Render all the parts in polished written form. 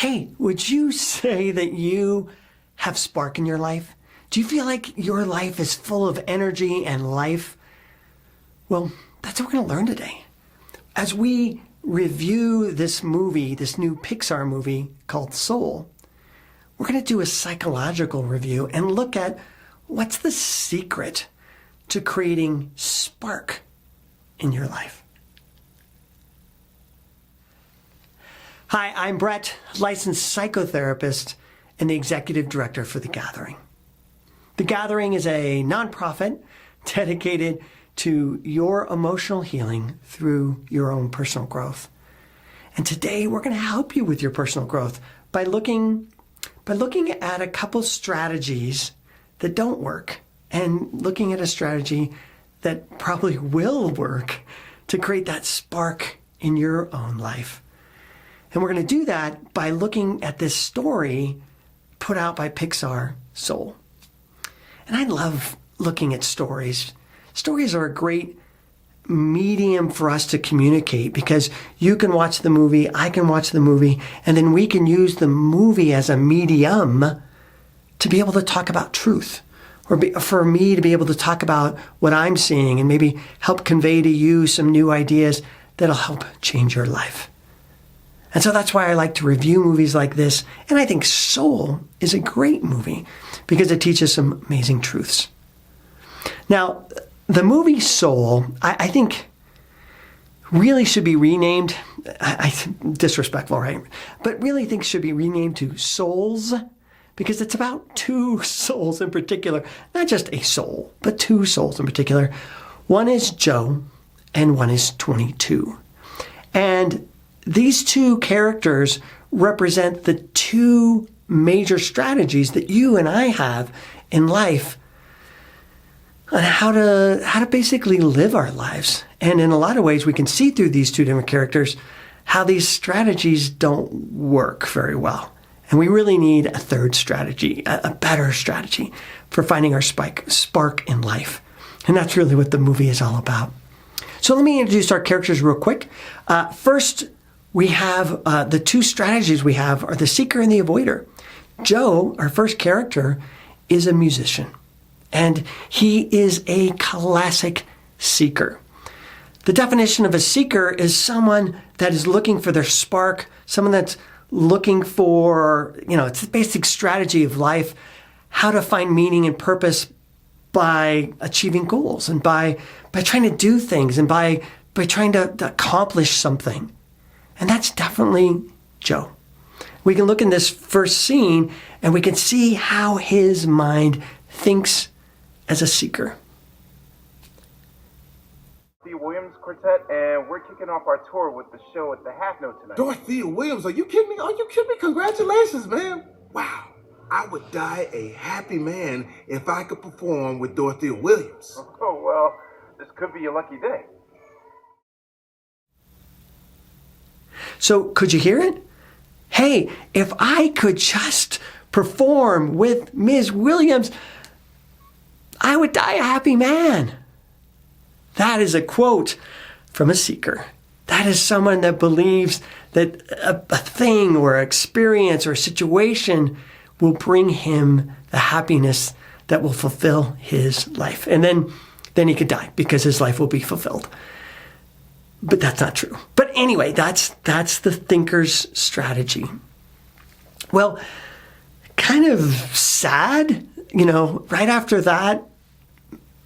Hey, would you say that you have spark in your life? Do you feel like your life is full of energy and life? Well, that's what we're going to learn today. As we review this movie, this new Pixar movie called Soul, we're going to do a psychological review and look at what's the secret to creating spark in your life. Hi, I'm Brett, licensed psychotherapist and the executive director for The Gathering. The Gathering is a nonprofit dedicated to your emotional healing through your own personal growth. And today we're going to help you with your personal growth by looking at a couple strategies that don't work and looking at a strategy that probably will work to create that spark in your own life. And we're going to do that by looking at this story put out by Pixar, Soul. And I love looking at stories. Stories are a great medium for us to communicate because you can watch the movie, I can watch the movie, and then we can use the movie as a medium to be able to talk about truth, or for me to be able to talk about what I'm seeing and maybe help convey to you some new ideas that'll help change your life. And so that's why I like to review movies like this. And I think Soul is a great movie because it teaches some amazing truths. Now, the movie Soul, I think really should be renamed, disrespectful, right? But really think should be renamed to Souls because it's about two souls in particular. Not just a soul, but two souls in particular. One is Joe and one is 22. And these two characters represent the two major strategies that you and I have in life on how to basically live our lives. And in a lot of ways, we can see through these two different characters how these strategies don't work very well. And we really need a third strategy, a better strategy for finding our spark in life. And that's really what the movie is all about. So let me introduce our characters real quick. First, we have the two strategies we have are the seeker and the avoider. Joe, our first character, is a musician, and he is a classic seeker. The definition of a seeker is someone that is looking for their spark, someone that's looking for, it's the basic strategy of life, how to find meaning and purpose by achieving goals and by trying to do things and by trying to accomplish something. And that's definitely Joe. We can look in this first scene and we can see how his mind thinks as a seeker. The Williams Quartet, and we're kicking off our tour with the show at the Half Note tonight. Dorothea Williams, are you kidding me? Are you kidding me? Congratulations, man. Wow. I would die a happy man if I could perform with Dorothea Williams. Oh, well, this could be your lucky day. So could you hear it? Hey, if I could just perform with Ms. Williams, I would die a happy man. That is a quote from a seeker. That is someone that believes that a thing or experience or a situation will bring him the happiness that will fulfill his life. And then he could die because his life will be fulfilled. But that's not true. But anyway, that's the thinker's strategy. Well, kind of sad, right after that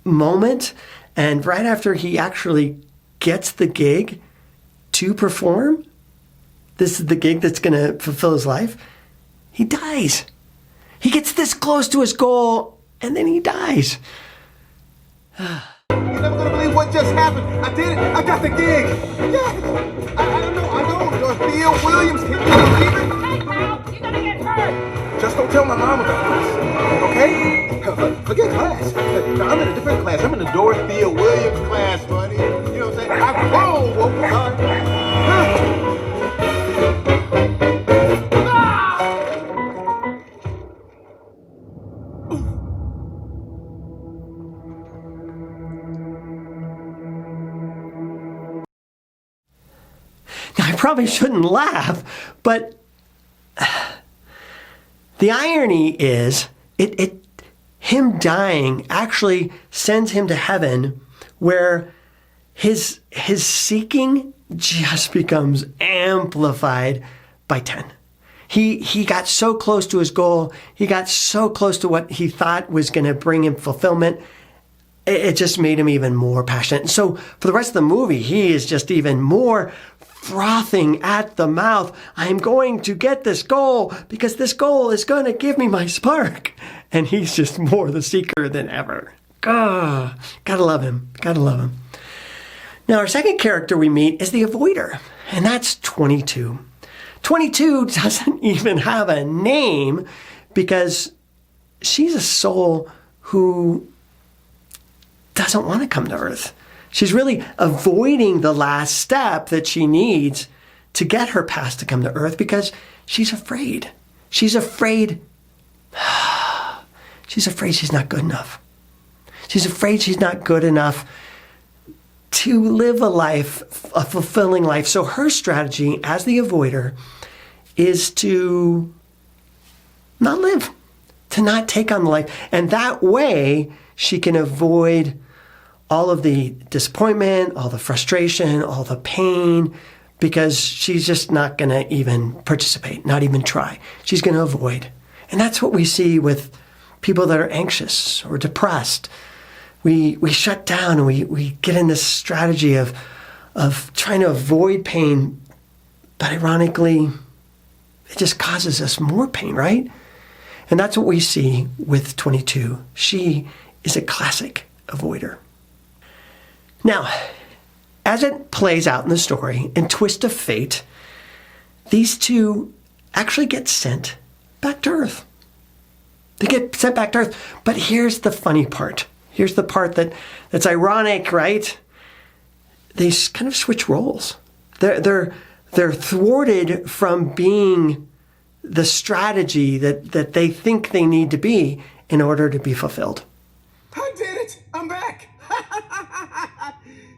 moment and right after he actually gets the gig to perform, this is the gig that's going to fulfill his life, he dies. He gets this close to his goal and then he dies. You're never gonna believe what just happened. I did it. I got the gig. Yes. I know. Dorothea Williams. Can you believe it? Hey, pal, you're gonna get hurt. Just don't tell my mom about this, okay? Forget class. I'm in a different class. I'm in the Dorothea Williams class, buddy. You know what I'm saying? Whoa, sorry. Now, I probably shouldn't laugh, but the irony is him dying actually sends him to heaven, where his seeking just becomes amplified by 10. He got so close to his goal. He got so close to what he thought was going to bring him fulfillment. It just made him even more passionate. And so for the rest of the movie, he is just even more frothing at the mouth. I'm going to get this goal because this goal is going to give me my spark. And he's just more the seeker than ever. Gotta love him. Gotta love him. Now, our second character we meet is the avoider, and that's 22. 22 doesn't even have a name because she's a soul who doesn't want to come to Earth. She's really avoiding the last step that she needs to get her past to come to Earth because she's afraid. She's afraid. She's afraid she's not good enough. She's afraid she's not good enough to live a life, a fulfilling life. So her strategy as the avoider is to not live, to not take on life. And that way she can avoid all of the disappointment, all the frustration, all the pain, because she's just not going to even participate, not even try. She's going to avoid. And that's what we see with people that are anxious or depressed. We shut down and we get in this strategy of trying to avoid pain, but ironically, it just causes us more pain, right? And that's what we see with 22. She is a classic avoider. Now, as it plays out in the story, in twist of fate, these two actually get sent back to Earth. They get sent back to Earth. But here's the funny part. Here's the part that's ironic, right? They kind of switch roles. They're thwarted from being the strategy that they think they need to be in order to be fulfilled. I did it! I'm back!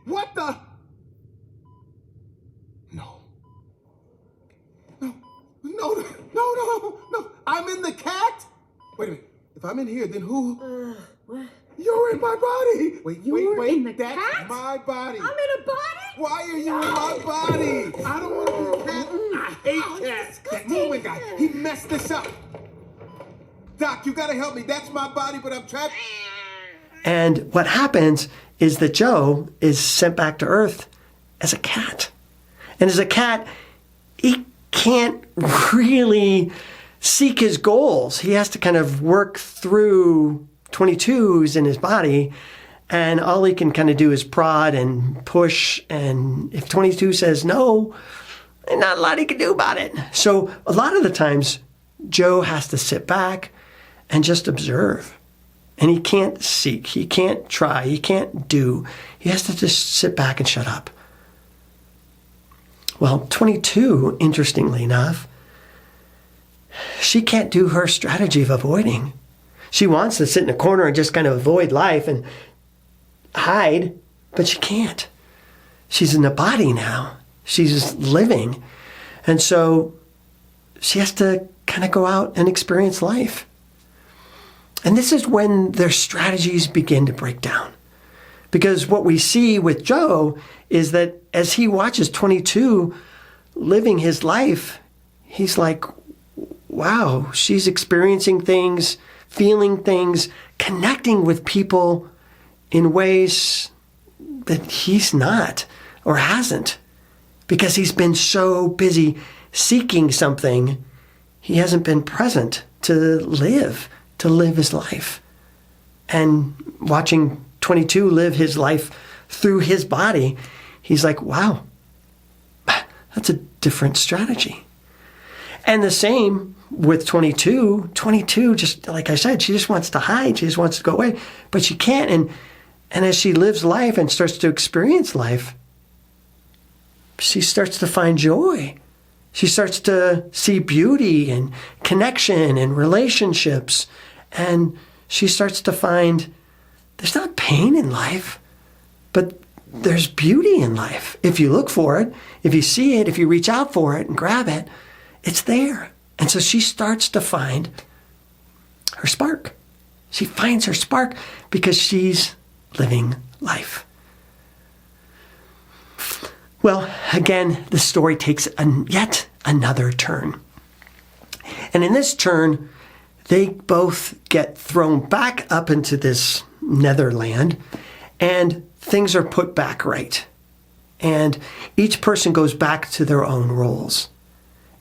What the? No. No. I'm in the cat? Wait a minute. If I'm in here, then who? What? You're in my body! Wait, You're in the that's cat? my body! I'm in a body? Why are you in my body? I don't want to be a cat. I hate cats. That moving guy, he messed this up. Doc, you gotta help me. That's my body, but I'm trapped. And what happens is that Joe is sent back to Earth as a cat. And as a cat, he can't really seek his goals. He has to kind of work through 22s in his body, and all he can kind of do is prod and push. And if 22 says no, there's not a lot he can do about it. So a lot of the times, Joe has to sit back and just observe. And he can't seek, he can't try, he can't do. He has to just sit back and shut up. Well, 22, interestingly enough, she can't do her strategy of avoiding. She wants to sit in a corner and just kind of avoid life and hide, but she can't. She's in a body now. She's living. And so she has to kind of go out and experience life. And this is when their strategies begin to break down. Because what we see with Joe is that as he watches 22 living his life, he's like, wow, she's experiencing things, feeling things, connecting with people in ways that he's not or hasn't. Because he's been so busy seeking something, he hasn't been present to live his life. And watching 22 live his life through his body, he's like, wow, that's a different strategy. And the same with 22. 22, just like I said, she just wants to hide. She just wants to go away, but she can't. And as she lives life and starts to experience life, she starts to find joy. She starts to see beauty and connection and relationships. And she starts to find there's not pain in life, but there's beauty in life. If you look for it, if you see it, if you reach out for it and grab it, it's there. And so she starts to find her spark. She finds her spark because she's living life. Well, again, the story takes yet another turn. And in this turn, they both get thrown back up into this netherland, and things are put back right. And each person goes back to their own roles.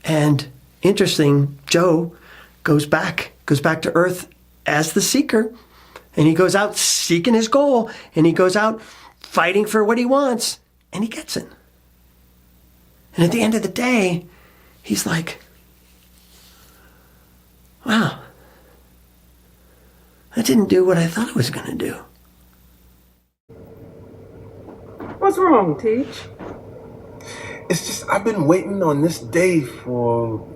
And interesting, Joe goes back to Earth as the seeker, and he goes out seeking his goal, and he goes out fighting for what he wants, and he gets it. And at the end of the day, he's like, wow, I didn't do what I thought I was going to do. What's wrong, Teach? It's just, I've been waiting on this day for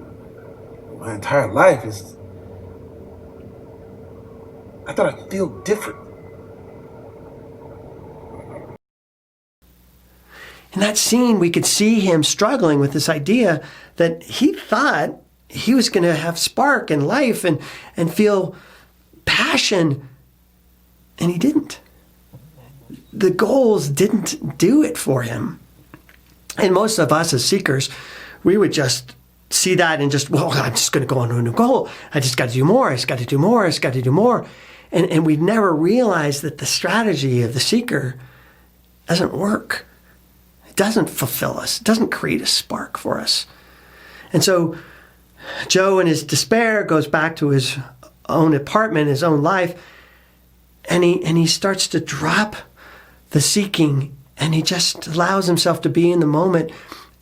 my entire life. I thought I'd feel different. In that scene, we could see him struggling with this idea that he thought he was going to have spark and life and feel passion, and he didn't. The goals didn't do it for him. And most of us as seekers, we would just see that and just, well, I'm just going to go on to a new goal. I just got to do more. I just got to do more. I just got to do more. And we never realize that the strategy of the seeker doesn't work. It doesn't fulfill us. It doesn't create a spark for us. And so Joe, in his despair, goes back to his own apartment, his own life, and he starts to drop the seeking, and he just allows himself to be in the moment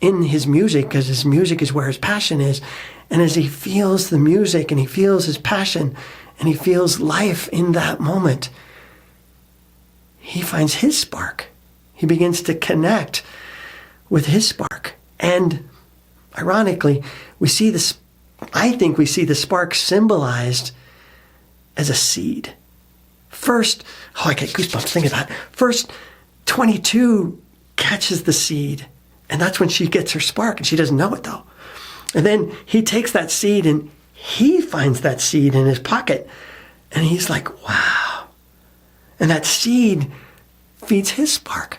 in his music, because his music is where his passion is. And as he feels the music and he feels his passion and he feels life in that moment, he finds his spark. He begins to connect with his spark. And ironically, we see this, I think we see the spark symbolized as a seed. First, oh, I get goosebumps thinking about it. First, 22 catches the seed, and that's when she gets her spark, and she doesn't know it though. And then he takes that seed and he finds that seed in his pocket, and he's like, wow. And that seed feeds his spark.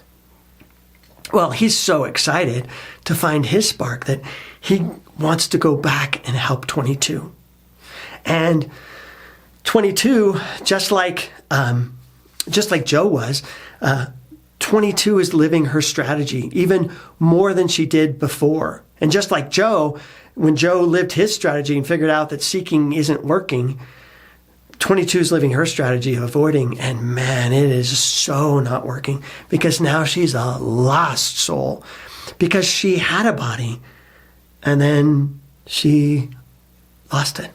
Well, he's so excited to find his spark that he wants to go back and help 22. And 22, just like Joe was, 22 is living her strategy even more than she did before. And just like Joe, when Joe lived his strategy and figured out that seeking isn't working, 22 is living her strategy of avoiding, and man, it is so not working, because now she's a lost soul, because she had a body and then she lost it.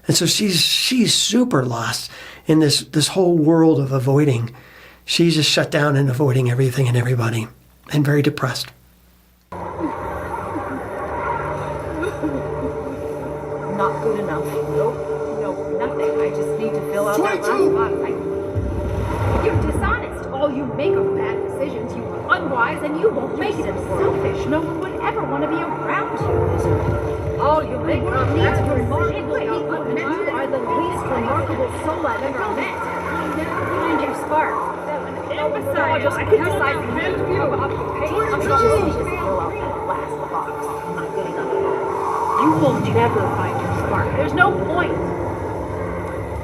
And so she's super lost in this whole world of avoiding. She's just shut down and avoiding everything and everybody, and very depressed. Not good enough. Nope, nothing. I just need to fill out that last box. You're dishonest. All you make are bad decisions. You are unwise, and you won't make it. Selfish. No one would ever want to be around you. All you make are bad decisions. You are the least remarkable soul I've ever met. Find your spark. And besides, just criticizing you about the pain. I'm just need to fill out that last box. Not good enough. You will never find your spark. There's no point.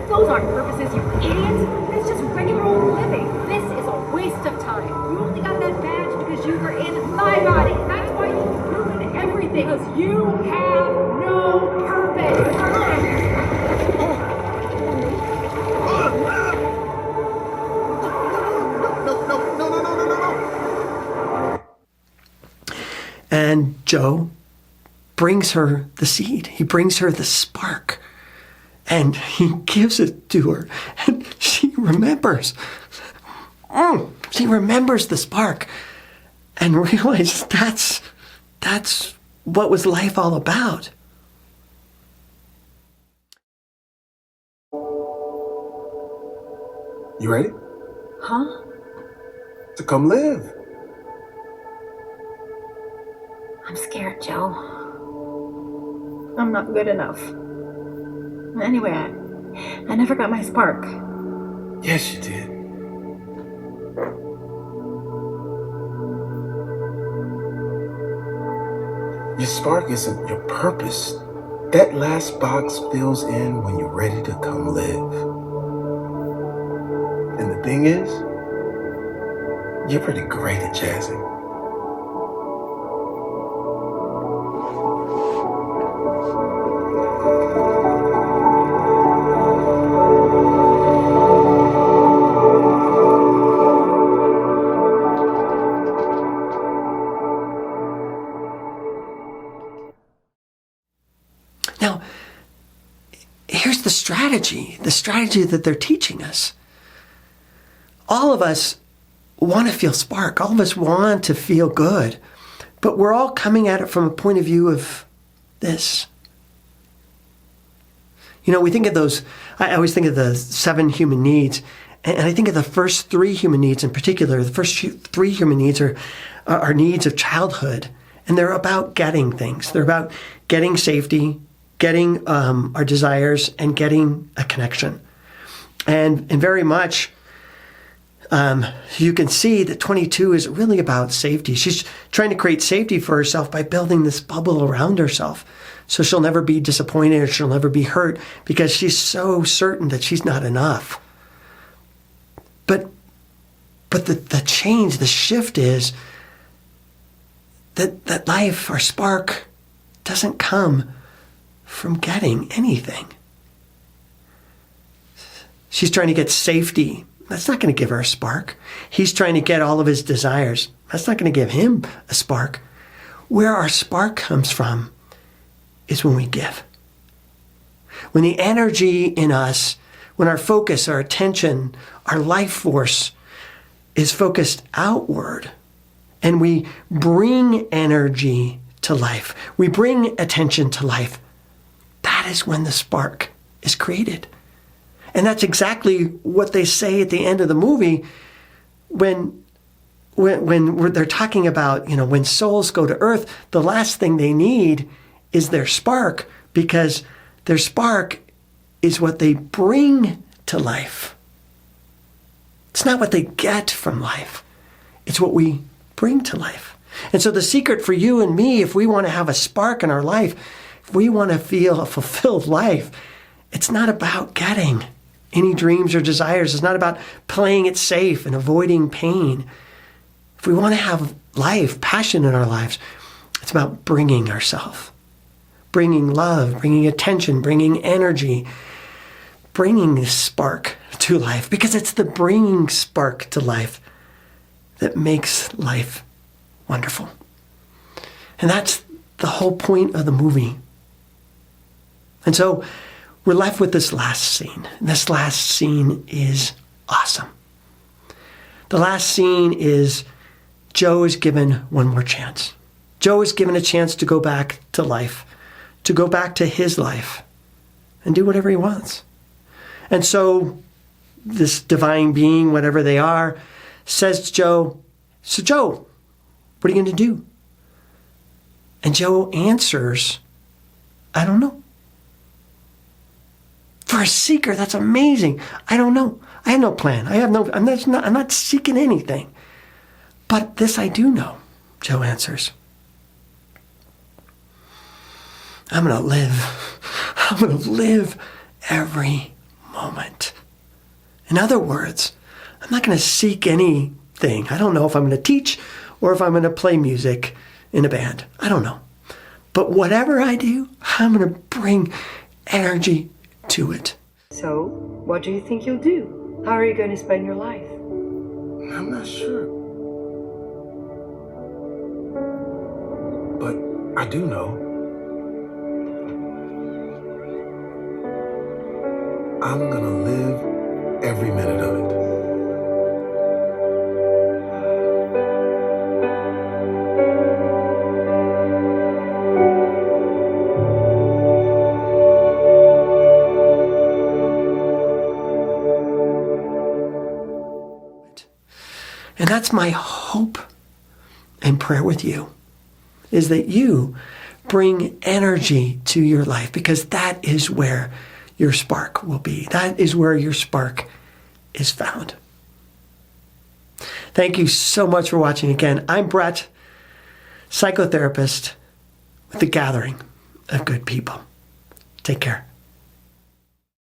Those aren't purposes, you idiots. It's just regular old living. This is a waste of time. You only got that badge because you were in my body. That's why you ruined everything. Because you have no purpose. And Joe brings her the seed. He brings her the spark. And he gives it to her. And she remembers. She remembers the spark. And realizes that's what was life all about. You ready? Huh? To come live. I'm scared, Joe. I'm not good enough. Anyway, I never got my spark. Yes, you did. Your spark isn't your purpose. That last box fills in when you're ready to come live. And the thing is, you're pretty great at jazzing. Now, here's the strategy that they're teaching us. All of us want to feel spark. All of us want to feel good. But we're all coming at it from a point of view of this. You know, we think of those, I always think of the 7 human needs. And I think of the first 3 human needs in particular. The first 3 human needs are needs of childhood. And they're about getting things. They're about getting safety, getting our desires, and getting a connection. And very much, you can see that 22 is really about safety. She's trying to create safety for herself by building this bubble around herself. So she'll never be disappointed or she'll never be hurt because she's so certain that she's not enough. But the change, the shift is that life, our spark, doesn't come from getting anything. She's trying to get safety. That's not going to give her a spark. He's trying to get all of his desires. That's not going to give him a spark. Where our spark comes from is when we give. When the energy in us, when our focus, our attention, our life force is focused outward, and we bring energy to life, we bring attention to life, that is when the spark is created. And that's exactly what they say at the end of the movie when they're talking about, you know, when souls go to earth, the last thing they need is their spark, because their spark is what they bring to life. It's not what they get from life. It's what we bring to life. And so the secret for you and me, if we want to have a spark in our life, if we want to feel a fulfilled life, it's not about getting any dreams or desires. It's not about playing it safe and avoiding pain. If we want to have life, passion in our lives, it's about bringing ourselves, bringing love, bringing attention, bringing energy, bringing this spark to life, because it's the bringing spark to life that makes life wonderful. And that's the whole point of the movie. And so we're left with this last scene. This last scene is awesome. The last scene is Joe is given one more chance. Joe is given a chance to go back to life, to go back to his life and do whatever he wants. And so this divine being, whatever they are, says to Joe, "So Joe, what are you going to do?" And Joe answers, "I don't know." For a seeker, that's amazing. I don't know. I have no plan. I'm not seeking anything. But this I do know, Joe answers. I'm going to live. I'm going to live every moment. In other words, I'm not going to seek anything. I don't know if I'm going to teach or if I'm going to play music in a band. I don't know. But whatever I do, I'm going to bring energy to it. So, what do you think you'll do? How are you going to spend your life? I'm not sure. But I do know. I'm gonna live every minute of it. And that's my hope and prayer with you, is that you bring energy to your life, because that is where your spark will be. That is where your spark is found. Thank you so much for watching again. I'm Brett, psychotherapist with the Gathering of Good People. Take care.